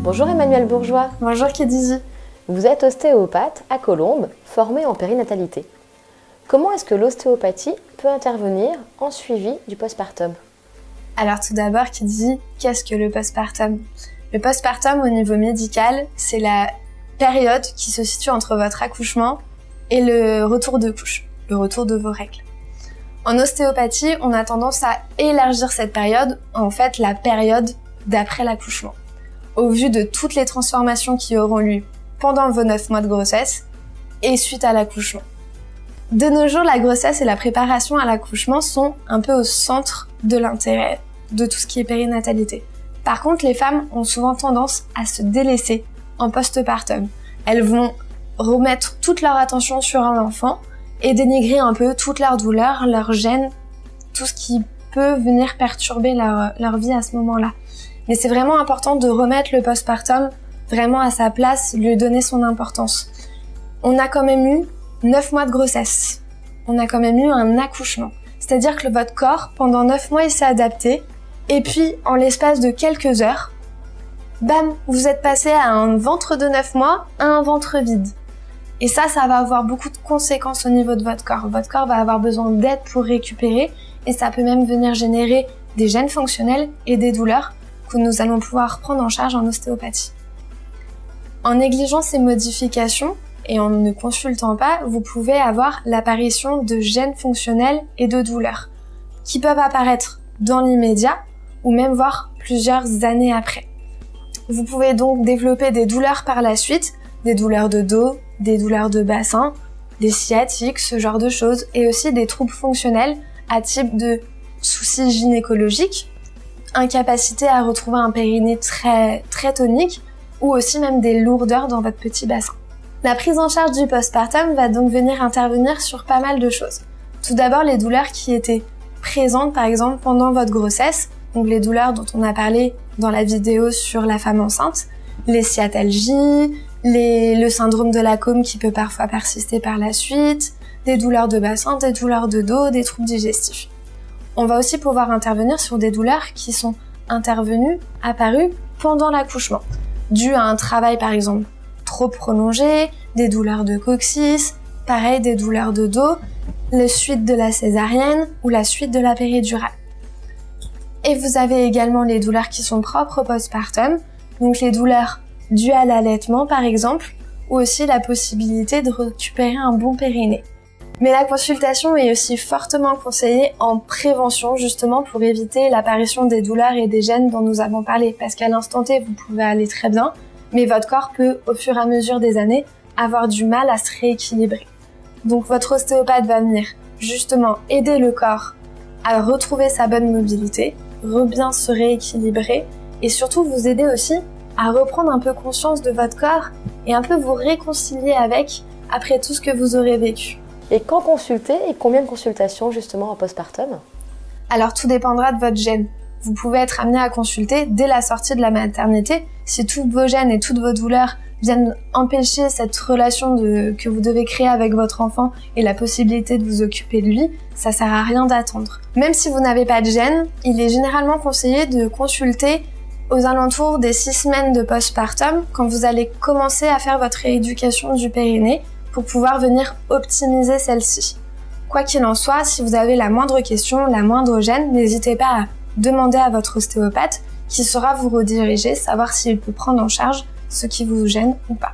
Bonjour Emmanuel Bourgeois. Bonjour Khadija. Vous êtes ostéopathe à Colombes, formée en périnatalité. Comment est-ce que l'ostéopathie peut intervenir en suivi du postpartum ? Alors tout d'abord Khadija, qu'est-ce que le postpartum ? Le postpartum au niveau médical, c'est la période qui se situe entre votre accouchement et le retour de couche, le retour de vos règles. En ostéopathie, on a tendance à élargir cette période, en fait la période d'après l'accouchement, au vu de toutes les transformations qui auront lieu pendant vos 9 mois de grossesse et suite à l'accouchement. De nos jours, la grossesse et la préparation à l'accouchement sont un peu au centre de l'intérêt de tout ce qui est périnatalité. Par contre, les femmes ont souvent tendance à se délaisser en postpartum. Elles vont remettre toute leur attention sur un enfant et dénigrer un peu toute leur douleur, leur gêne, tout ce qui peut venir perturber leur vie à ce moment-là. Mais c'est vraiment important de remettre le postpartum vraiment à sa place, lui donner son importance. On a quand même eu 9 mois de grossesse. On a quand même eu un accouchement. C'est-à-dire que votre corps, pendant 9 mois, il s'est adapté. Et puis, en l'espace de quelques heures, bam, vous êtes passé à un ventre de 9 mois à un ventre vide. Et ça va avoir beaucoup de conséquences au niveau de votre corps. Votre corps va avoir besoin d'aide pour récupérer et ça peut même venir générer des gènes fonctionnels et des douleurs que nous allons pouvoir prendre en charge en ostéopathie. En négligeant ces modifications et en ne consultant pas, vous pouvez avoir l'apparition de gènes fonctionnels et de douleurs qui peuvent apparaître dans l'immédiat ou même voir plusieurs années après. Vous pouvez donc développer des douleurs par la suite, des douleurs de dos, des douleurs de bassin, des sciatiques, ce genre de choses, et aussi des troubles fonctionnels à type de soucis gynécologiques, incapacité à retrouver un périnée très tonique, ou aussi même des lourdeurs dans votre petit bassin. La prise en charge du postpartum va donc venir intervenir sur pas mal de choses. Tout d'abord, les douleurs qui étaient présentes par exemple pendant votre grossesse, donc les douleurs dont on a parlé dans la vidéo sur la femme enceinte, les sciatalgies, le syndrome de la côme qui peut parfois persister par la suite, des douleurs de bassin, des douleurs de dos, des troubles digestifs. On va aussi pouvoir intervenir sur des douleurs qui sont apparues pendant l'accouchement, dues à un travail par exemple trop prolongé, des douleurs de coccyx, pareil des douleurs de dos, la suite de la césarienne ou la suite de la péridurale. Et vous avez également les douleurs qui sont propres au postpartum, donc les douleurs dues à l'allaitement par exemple, ou aussi la possibilité de récupérer un bon périnée. Mais la consultation est aussi fortement conseillée en prévention justement pour éviter l'apparition des douleurs et des gènes dont nous avons parlé, parce qu'à l'instant T vous pouvez aller très bien, mais votre corps peut au fur et à mesure des années avoir du mal à se rééquilibrer. Donc votre ostéopathe va venir justement aider le corps à retrouver sa bonne mobilité, bien se rééquilibrer et surtout vous aider aussi à reprendre un peu conscience de votre corps et un peu vous réconcilier avec après tout ce que vous aurez vécu. Et quand consulter et combien de consultations justement en postpartum ? Alors tout dépendra de votre gène. Vous pouvez être amené à consulter dès la sortie de la maternité si tous vos gènes et toutes vos douleurs viennent empêcher cette relation que vous devez créer avec votre enfant et la possibilité de vous occuper de lui, ça sert à rien d'attendre. Même si vous n'avez pas de gène, il est généralement conseillé de consulter aux alentours des 6 semaines de postpartum quand vous allez commencer à faire votre rééducation du périnée pour pouvoir venir optimiser celle-ci. Quoi qu'il en soit, si vous avez la moindre question, la moindre gêne, n'hésitez pas à demander à votre ostéopathe qui saura vous rediriger, savoir s'il peut prendre en charge ce qui vous gêne ou pas.